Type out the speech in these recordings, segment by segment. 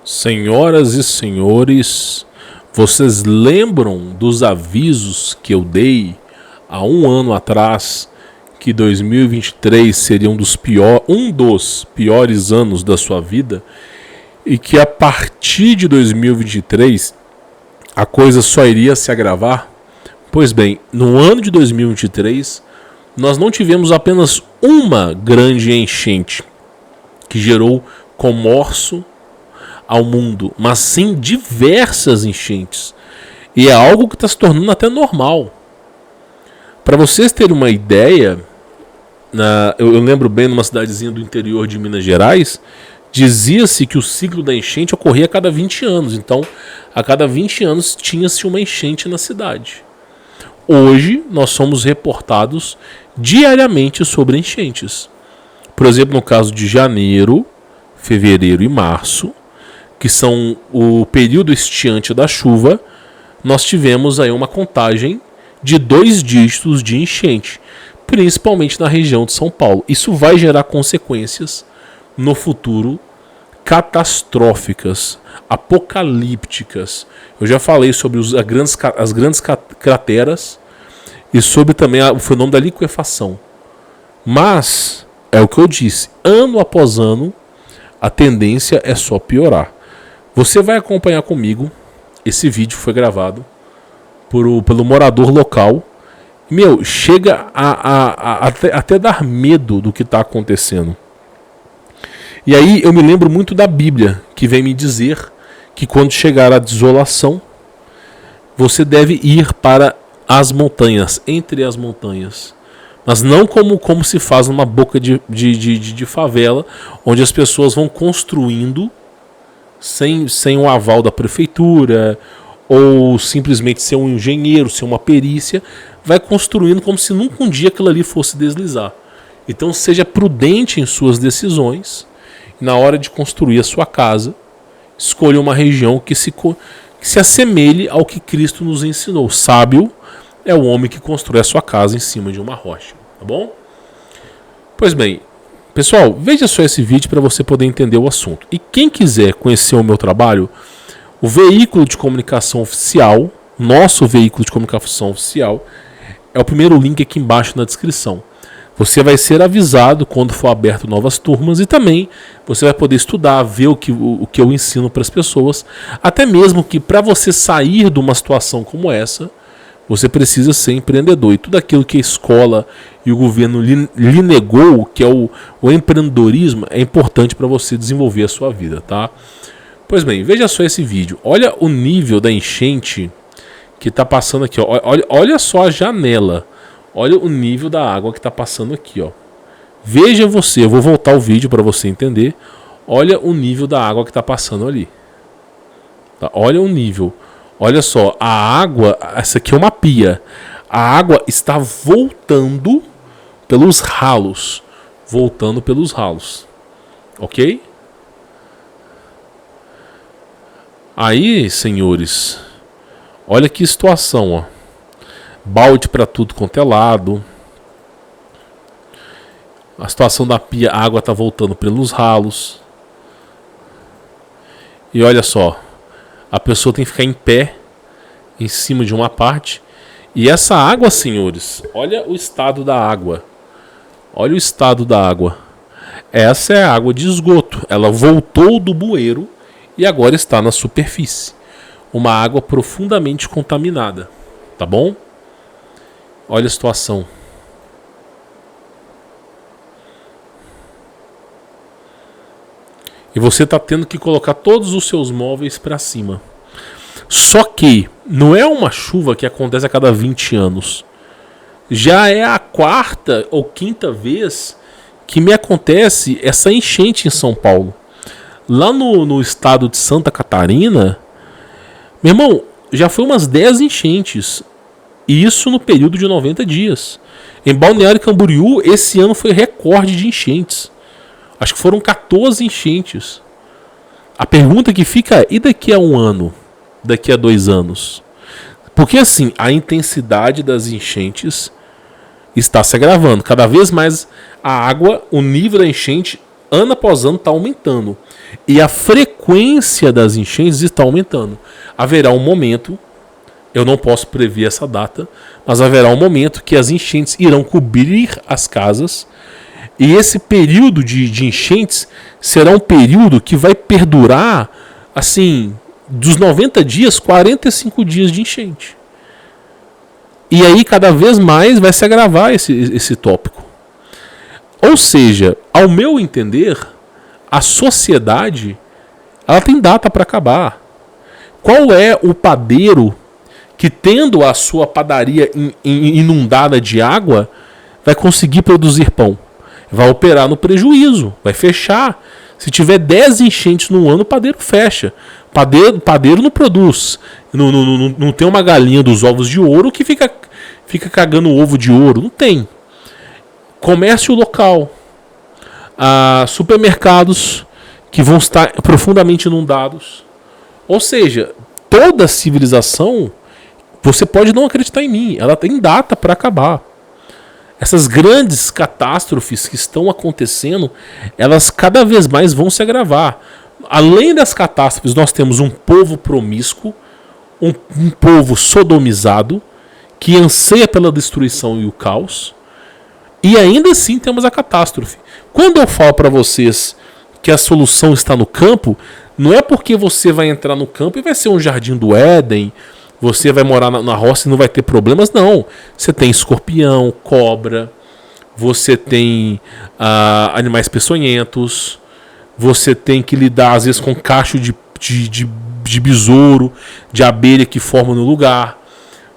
Senhoras e senhores, vocês lembram dos avisos que eu dei há um ano atrás que 2023 seria um dos piores anos da sua vida e que a partir de 2023 a coisa só iria se agravar? Pois bem, no ano de 2023 nós não tivemos apenas uma grande enchente que gerou comércio ao mundo, mas sim diversas enchentes. E é algo que está se tornando até normal. Para vocês terem uma ideia, eu lembro bem numa cidadezinha do interior de Minas Gerais, dizia-se que o ciclo da enchente ocorria a cada 20 anos. Então, a cada 20 anos tinha-se uma enchente na cidade. Hoje, nós somos reportados diariamente sobre enchentes. Por exemplo, no caso de janeiro, fevereiro e março, que são o período estiante da chuva, nós tivemos aí uma contagem de 2 dígitos de enchente, principalmente na região de São Paulo. Isso vai gerar consequências no futuro catastróficas, apocalípticas. Eu já falei sobre as grandes crateras e sobre também o fenômeno da liquefação. Mas, é o que eu disse, ano após ano, a tendência é só piorar. Você vai acompanhar comigo. Esse vídeo foi gravado pelo morador local. Chega até dar medo do que está acontecendo. E aí eu me lembro muito da Bíblia, que vem me dizer que quando chegar a desolação, você deve ir para as montanhas, entre as montanhas. Mas não como se faz numa boca de favela, onde as pessoas vão construindo sem o aval da prefeitura, ou simplesmente ser um engenheiro, ser uma perícia, vai construindo como se nunca um dia aquilo ali fosse deslizar. Então seja prudente em suas decisões, na hora de construir a sua casa, escolha uma região que se assemelhe ao que Cristo nos ensinou. Sábio é o homem que constrói a sua casa em cima de uma rocha, tá bom? Pois bem, pessoal, veja só esse vídeo para você poder entender o assunto. E quem quiser conhecer o meu trabalho, o veículo de comunicação oficial, nosso veículo de comunicação oficial, é o primeiro link aqui embaixo na descrição. Você vai ser avisado quando for aberto novas turmas e também você vai poder estudar, ver o que eu ensino para as pessoas. Até mesmo que para você sair de uma situação como essa, você precisa ser empreendedor. E tudo aquilo que a escola e o governo lhe negou, que é o empreendedorismo, é importante para você desenvolver a sua vida, tá? Pois bem, veja só esse vídeo. Olha o nível da enchente que está passando aqui. Ó. Olha só a janela. Olha o nível da água que está passando aqui. Ó. Veja você, eu vou voltar o vídeo para você entender. Olha o nível da água que está passando ali. Tá? Olha o nível. Olha só, a água, essa aqui é uma pia. A água está voltando pelos ralos. Voltando pelos ralos. Ok? Aí, senhores, olha que situação, ó. Balde para tudo quanto é lado. A situação da pia, a água está voltando pelos ralos. E olha só, a pessoa tem que ficar em pé em cima de uma parte. E essa água, senhores, olha o estado da água. Olha o estado da água. Essa é a água de esgoto. Ela voltou do bueiro e agora está na superfície. Uma água profundamente contaminada. Tá bom? Olha a situação. E você está tendo que colocar todos os seus móveis para cima. Só que não é uma chuva que acontece a cada 20 anos. Já é a 4ª ou 5ª vez que me acontece essa enchente em São Paulo. Lá no estado de Santa Catarina, meu irmão, já foi umas 10 enchentes. E isso no período de 90 dias. Em Balneário Camboriú, esse ano foi recorde de enchentes. Acho que foram 14 enchentes. A pergunta que fica é, e daqui a um ano? Daqui a 2 anos? Porque assim, a intensidade das enchentes está se agravando. Cada vez mais a água, o nível da enchente ano após ano está aumentando. E a frequência das enchentes está aumentando. Haverá um momento, eu não posso prever essa data, mas haverá um momento que as enchentes irão cobrir as casas. E esse período de enchentes será um período que vai perdurar, assim, dos 90 dias, 45 dias de enchente. E aí cada vez mais vai se agravar esse tópico. Ou seja, ao meu entender, a sociedade ela tem data para acabar. Qual é o padeiro que, tendo a sua padaria inundada de água, vai conseguir produzir pão? Vai operar no prejuízo, vai fechar. Se tiver 10 enchentes no ano, o padeiro fecha. Padeiro não produz. Não tem uma galinha dos ovos de ouro que fica cagando ovo de ouro. Não tem. Comércio local. Supermercados que vão estar profundamente inundados. Ou seja, toda civilização, você pode não acreditar em mim, ela tem data para acabar. Essas grandes catástrofes que estão acontecendo, elas cada vez mais vão se agravar. Além das catástrofes, nós temos um povo promíscuo, um povo sodomizado, que anseia pela destruição e o caos. E ainda assim temos a catástrofe. Quando eu falo para vocês que a solução está no campo, não é porque você vai entrar no campo e vai ser um jardim do Éden, você vai morar na roça e não vai ter problemas, não. Você tem escorpião, cobra, você tem animais peçonhentos, você tem que lidar às vezes com cacho de besouro, de abelha que formam no lugar.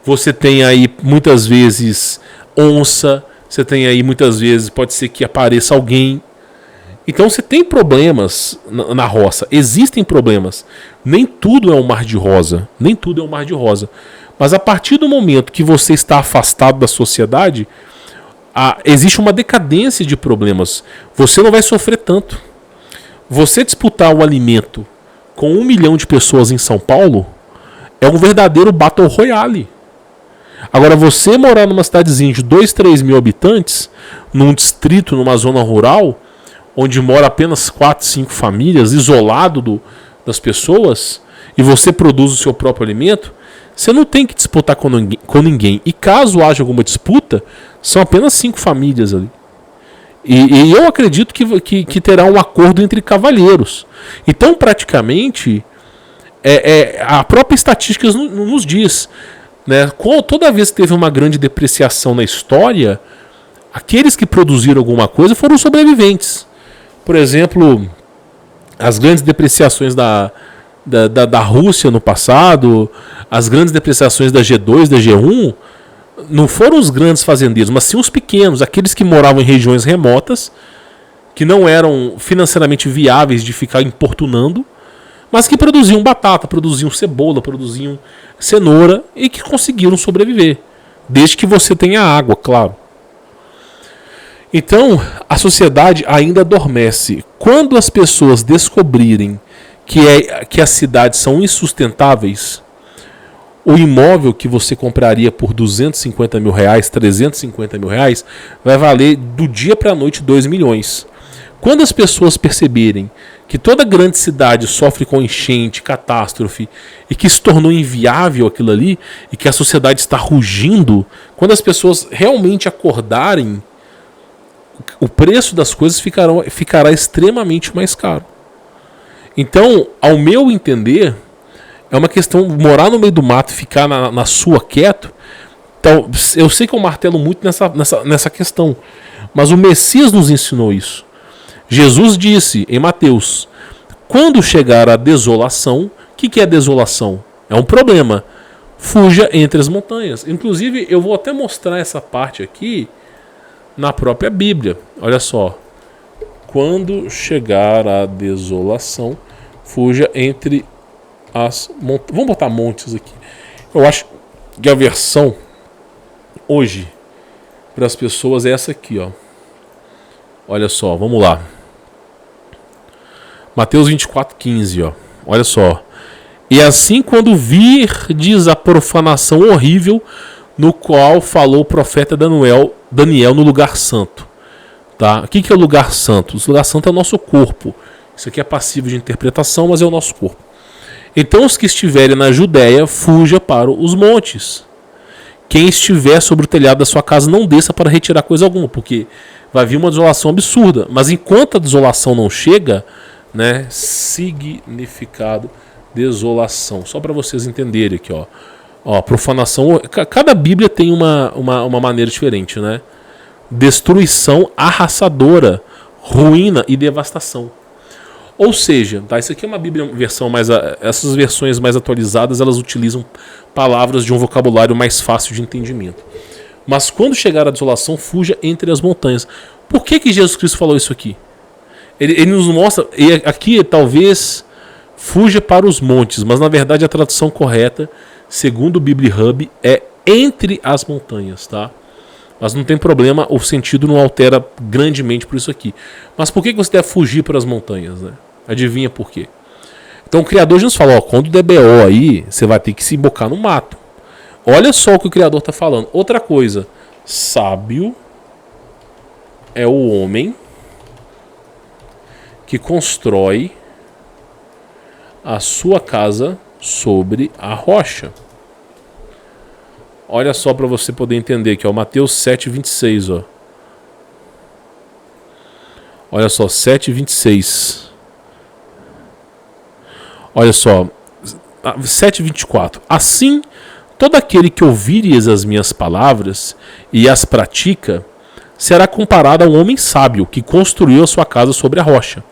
Você tem aí muitas vezes onça, você tem aí muitas vezes, pode ser que apareça alguém. Então você tem problemas na roça, existem problemas. Nem tudo é um mar de rosa, nem tudo é um mar de rosa. Mas a partir do momento que você está afastado da sociedade, existe uma decadência de problemas. Você não vai sofrer tanto. Você disputar o alimento com 1 milhão de pessoas em São Paulo é um verdadeiro Battle Royale. Agora, você morar numa cidadezinha de 2, 3 mil habitantes, num distrito, numa zona rural, onde mora apenas 4, 5 famílias, isolado das pessoas, e você produz o seu próprio alimento, você não tem que disputar com ninguém. E caso haja alguma disputa, são apenas 5 famílias ali. E eu acredito que terá um acordo entre cavalheiros. Então, praticamente, a própria estatística nos diz, né, toda vez que teve uma grande depreciação na história, aqueles que produziram alguma coisa foram sobreviventes. Por exemplo, as grandes depreciações da Rússia no passado, as grandes depreciações da G2, da G1, não foram os grandes fazendeiros, mas sim os pequenos, aqueles que moravam em regiões remotas, que não eram financeiramente viáveis de ficar importunando, mas que produziam batata, produziam cebola, produziam cenoura e que conseguiram sobreviver, desde que você tenha água, claro. Então, a sociedade ainda adormece. Quando as pessoas descobrirem que as cidades são insustentáveis, o imóvel que você compraria por 250 mil reais, 350 mil reais, vai valer do dia para a noite 2 milhões. Quando as pessoas perceberem que toda grande cidade sofre com enchente, catástrofe, e que se tornou inviável aquilo ali, e que a sociedade está rugindo, quando as pessoas realmente acordarem, o preço das coisas ficará extremamente mais caro. Então, ao meu entender, é uma questão morar no meio do mato e ficar na sua quieto. Então, eu sei que eu martelo muito nessa questão, mas o Messias nos ensinou isso. Jesus disse em Mateus: quando chegar a desolação, o que é desolação? É um problema. Fuja entre as montanhas. Inclusive, eu vou até mostrar essa parte aqui na própria Bíblia. Olha só. Quando chegar a desolação, fuja entre as montanhas. Vamos botar montes aqui. Eu acho que a versão hoje para as pessoas é essa aqui, ó. Olha só, vamos lá. Mateus 24:15, ó. Olha só. E assim, quando virdes a profanação horrível no qual falou o profeta Daniel no lugar santo. Tá? O que é o lugar santo? O lugar santo é o nosso corpo. Isso aqui é passivo de interpretação, mas é o nosso corpo. Então os que estiverem na Judéia, fuja para os montes. Quem estiver sobre o telhado da sua casa, não desça para retirar coisa alguma, porque vai vir uma desolação absurda. Mas enquanto a desolação não chega, né, significado, desolação. Só para vocês entenderem aqui, ó. Ó, profanação. Cada Bíblia tem uma maneira diferente, né? Destruição arrasadora, ruína e devastação. Ou seja, tá, isso aqui é uma Bíblia versão mais. Essas versões mais atualizadas, elas utilizam palavras de um vocabulário mais fácil de entendimento. Mas quando chegar a desolação, fuja entre as montanhas. Por que Jesus Cristo falou isso aqui? Ele nos mostra. E aqui talvez fuja para os montes, mas na verdade a tradução correta, segundo o BibliHub, é entre as montanhas, tá? Mas não tem problema, o sentido não altera grandemente por isso aqui. Mas por que você deve fugir para as montanhas, né? Adivinha por quê? Então o Criador já nos falou, ó, quando der BO aí, você vai ter que se embocar no mato. Olha só o que o Criador está falando. Outra coisa, sábio é o homem que constrói a sua casa sobre a rocha. Olha só para você poder entender aqui, ó, Mateus 7:26, ó. Olha só, 7:26. Olha só, 7:24. Assim, todo aquele que ouvires as minhas palavras e as pratica, será comparado a um homem sábio que construiu a sua casa sobre a rocha.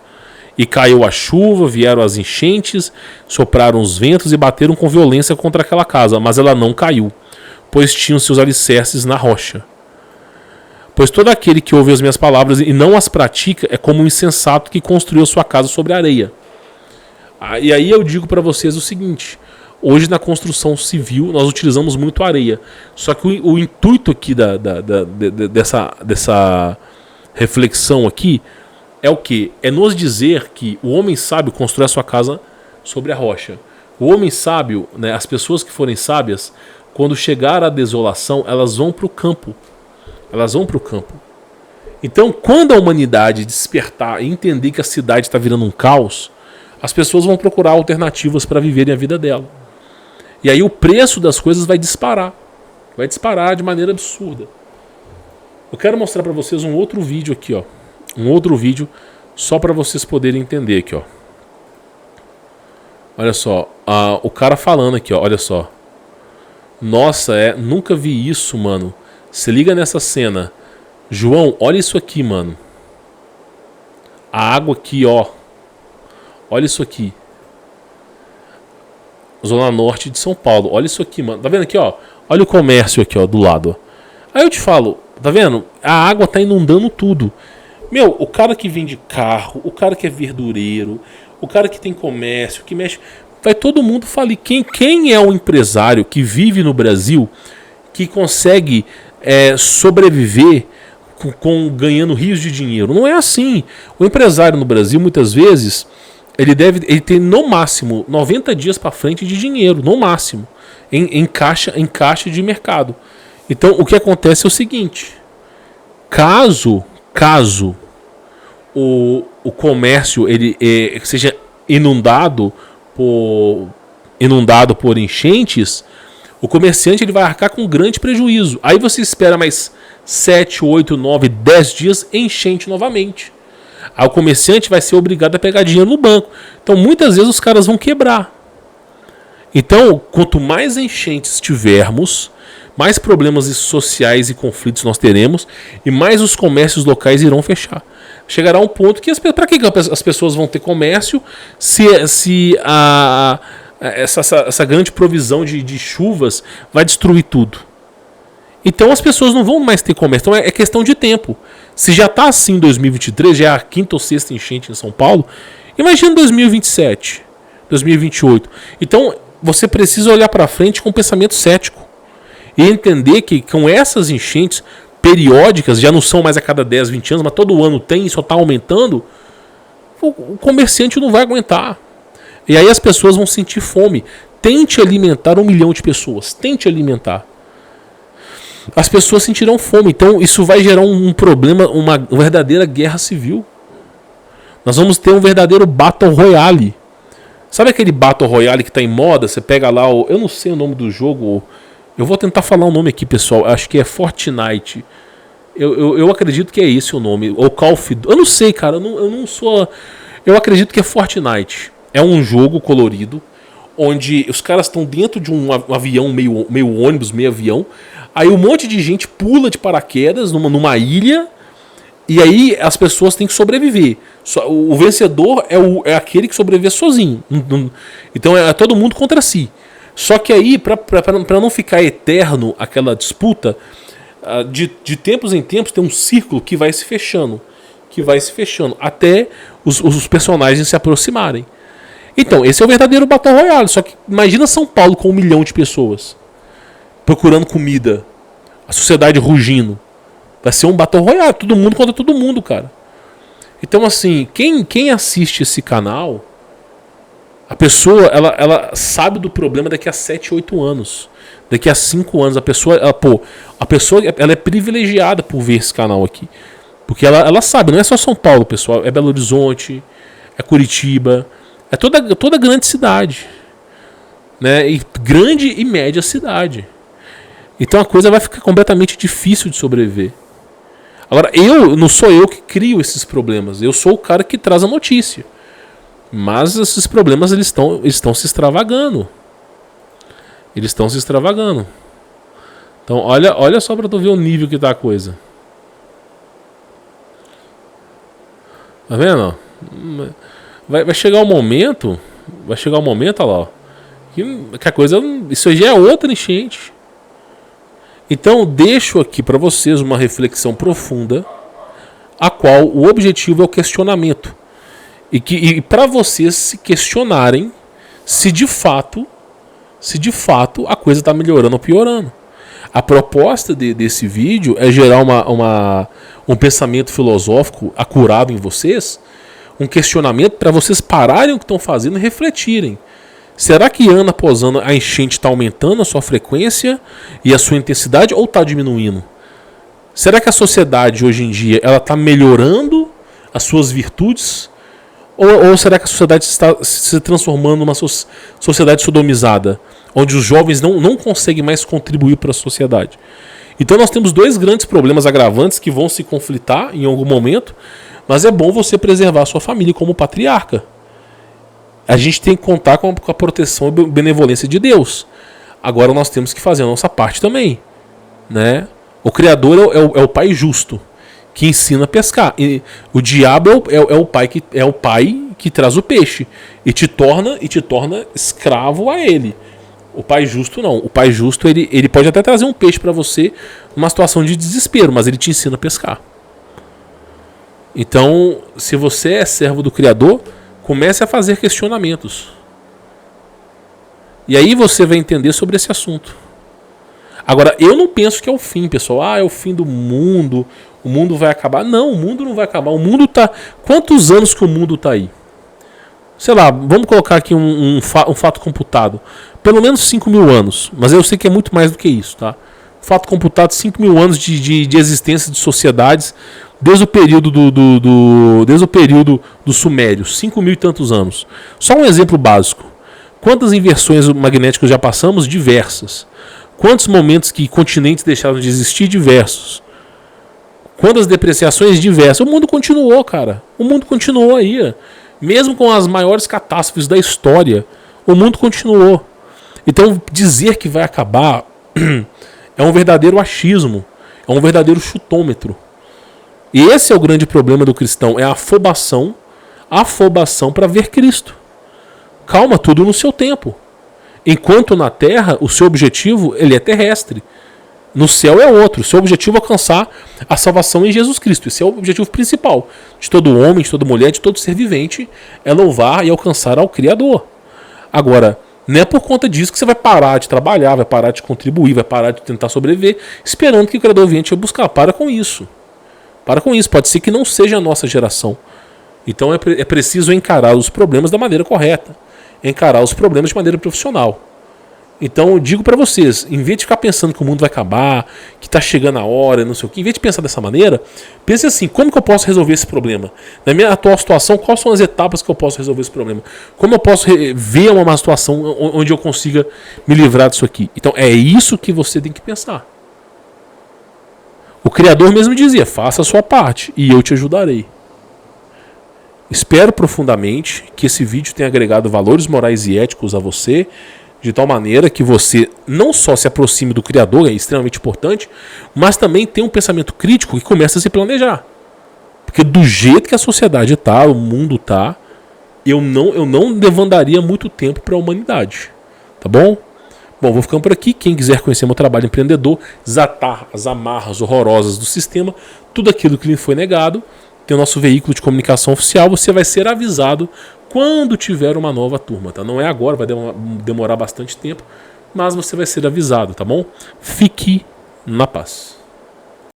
E caiu a chuva, vieram as enchentes, sopraram os ventos e bateram com violência contra aquela casa, mas ela não caiu, pois tinham seus alicerces na rocha. Pois todo aquele que ouve as minhas palavras e não as pratica é como um insensato que construiu a sua casa sobre a areia. E aí eu digo para vocês o seguinte, hoje na construção civil nós utilizamos muito areia, só que o intuito aqui dessa reflexão aqui é o quê? É nos dizer que o homem sábio constrói a sua casa sobre a rocha. O homem sábio, né, as pessoas que forem sábias, quando chegar a desolação, elas vão para o campo. Elas vão para o campo. Então, quando a humanidade despertar e entender que a cidade está virando um caos, as pessoas vão procurar alternativas para viverem a vida dela. E aí o preço das coisas vai disparar. Vai disparar de maneira absurda. Eu quero mostrar para vocês um outro vídeo aqui, ó. Um outro vídeo só para vocês poderem entender aqui, ó. Olha só, o cara falando aqui, ó, olha só. Nossa, nunca vi isso, mano. Se liga nessa cena. João, olha isso aqui, mano. A água aqui, ó. Olha isso aqui. Zona Norte de São Paulo. Olha isso aqui, mano. Tá vendo aqui, ó? Olha o comércio aqui, ó, do lado, ó. Aí eu te falo, tá vendo? A água tá inundando tudo. Meu, o cara que vende carro, o cara que é verdureiro, o cara que tem comércio, que mexe... Vai todo mundo falir. Quem é o empresário que vive no Brasil que consegue sobreviver ganhando rios de dinheiro? Não é assim. O empresário no Brasil, muitas vezes, ele tem no máximo 90 dias para frente de dinheiro, no máximo, em caixa de mercado. Então, o que acontece é o seguinte. Caso o comércio ele seja inundado por enchentes, o comerciante ele vai arcar com um grande prejuízo. Aí você espera mais 7, 8, 9, 10 dias, enchente novamente. Aí o comerciante vai ser obrigado a pegar dinheiro no banco. Então muitas vezes os caras vão quebrar. Então, quanto mais enchentes tivermos, mais problemas sociais e conflitos nós teremos e mais os comércios locais irão fechar. Chegará um ponto que para que as pessoas vão ter comércio se essa grande provisão de chuvas vai destruir tudo? Então as pessoas não vão mais ter comércio. Então é questão de tempo. Se já está assim em 2023, já é a quinta ou sexta enchente em São Paulo, imagina 2027, 2028. Então você precisa olhar para frente com um pensamento cético e entender que com essas enchentes periódicas, já não são mais a cada 10, 20 anos, mas todo ano tem e só está aumentando, o comerciante não vai aguentar. E aí as pessoas vão sentir fome. Tente alimentar 1 milhão de pessoas. Tente alimentar. as pessoas sentirão fome. Então isso vai gerar um problema, uma verdadeira guerra civil. Nós vamos ter um verdadeiro Battle Royale. Sabe aquele Battle Royale que está em moda? Você pega lá, eu não sei o nome do jogo. Eu vou tentar falar o nome aqui, pessoal. Acho que é Fortnite. Eu acredito que é esse o nome. Ou Call of Duty. Eu não sei, cara. Eu não sou... Eu acredito que é Fortnite. É um jogo colorido, onde os caras estão dentro de um avião, meio ônibus, meio avião. Aí um monte de gente pula de paraquedas numa ilha. E aí as pessoas têm que sobreviver. O vencedor é aquele que sobrevive sozinho. Então é todo mundo contra si. Só que aí, para não ficar eterno aquela disputa, de tempos em tempos tem um círculo que vai se fechando. Até os personagens se aproximarem. Então, esse é o verdadeiro Battle Royale. Só que imagina São Paulo com 1 milhão de pessoas procurando comida. A sociedade rugindo. Vai ser um Battle Royale. Todo mundo contra todo mundo, cara. Então, assim, quem assiste esse canal, a pessoa, ela sabe do problema daqui a 7, 8 anos. Daqui a 5 anos. A pessoa ela é privilegiada por ver esse canal aqui. Porque ela sabe, não é só São Paulo, pessoal. É Belo Horizonte, é Curitiba, é toda grande cidade. Né? E grande e média cidade. Então a coisa vai ficar completamente difícil de sobreviver. Agora, não sou eu que crio esses problemas. Eu sou o cara que traz a notícia. Mas esses problemas eles estão se extravagando. Então olha só para tu ver o nível que tá a coisa. Tá vendo? Vai chegar um momento. Olha lá. Que a coisa. Isso já é outra enchente. Então deixo aqui para vocês uma reflexão profunda, a qual o objetivo é o questionamento. E para vocês se questionarem se de fato a coisa está melhorando ou piorando. A proposta desse vídeo é gerar um pensamento filosófico acurado em vocês, um questionamento para vocês pararem o que estão fazendo e refletirem. Será que ano após ano a enchente está aumentando a sua frequência e a sua intensidade ou está diminuindo? Será que a sociedade hoje em dia ela está melhorando as suas virtudes? Ou será que a sociedade está se transformando numa sociedade sodomizada, onde os jovens não conseguem mais contribuir para a sociedade? Então nós temos dois grandes problemas agravantes que vão se conflitar em algum momento, mas é bom você preservar a sua família como patriarca. A gente tem que contar com a proteção e benevolência de Deus. Agora nós temos que fazer a nossa parte também, né? O Criador é o Pai justo, que ensina a pescar. E o diabo é o pai que traz o peixe e te torna escravo a ele. O Pai justo não. O Pai justo ele pode até trazer um peixe para você numa situação de desespero, mas ele te ensina a pescar. Então, se você é servo do Criador, comece a fazer questionamentos. E aí você vai entender sobre esse assunto. Agora, eu não penso que é o fim, pessoal. É o fim do mundo. O mundo vai acabar. Não, o mundo não vai acabar. O mundo tá... Quantos anos que o mundo tá aí? Sei lá, vamos colocar aqui um fato computado. Pelo menos 5 mil anos. Mas eu sei que é muito mais do que isso, tá? Fato computado, 5 mil anos de existência de sociedades desde o período do Sumério, 5 mil e tantos anos. Só um exemplo básico. Quantas inversões magnéticas já passamos? Diversas. Quantos momentos que continentes deixaram de existir? Diversos. Quantas depreciações? Diversas. O mundo continuou, cara. O mundo continuou aí. Mesmo com as maiores catástrofes da história, o mundo continuou. Então, dizer que vai acabar é um verdadeiro achismo. É um verdadeiro chutômetro. E esse é o grande problema do cristão, é a afobação para ver Cristo. Calma, tudo no seu tempo. Enquanto na terra, o seu objetivo ele é terrestre. No céu é outro. O seu objetivo é alcançar a salvação em Jesus Cristo. Esse é o objetivo principal de todo homem, de toda mulher, de todo ser vivente, é louvar e alcançar ao Criador. Agora, não é por conta disso que você vai parar de trabalhar, vai parar de contribuir, vai parar de tentar sobreviver, esperando que o Criador venha te buscar. Para com isso. Pode ser que não seja a nossa geração. Então é preciso encarar os problemas da maneira correta. Encarar os problemas de maneira profissional. Então eu digo para vocês, em vez de ficar pensando que o mundo vai acabar, que tá chegando a hora, não sei o que, em vez de pensar dessa maneira, pense assim, como que eu posso resolver esse problema? Na minha atual situação, quais são as etapas que eu posso resolver esse problema? Como eu posso ver uma situação onde eu consiga me livrar disso aqui? Então é isso que você tem que pensar. O Criador mesmo dizia, faça a sua parte e eu te ajudarei. Espero profundamente que esse vídeo tenha agregado valores morais e éticos a você, de tal maneira que você não só se aproxime do Criador, é extremamente importante, mas também tenha um pensamento crítico que comece a se planejar. Porque do jeito que a sociedade está, o mundo está, eu não demandaria muito tempo para a humanidade. Tá bom? Bom, vou ficando por aqui. Quem quiser conhecer meu trabalho empreendedor, desatar as amarras horrorosas do sistema, tudo aquilo que lhe foi negado, tem o nosso veículo de comunicação oficial, você vai ser avisado quando tiver uma nova turma, tá? Não é agora, vai demorar bastante tempo, mas você vai ser avisado, tá bom? Fique na paz.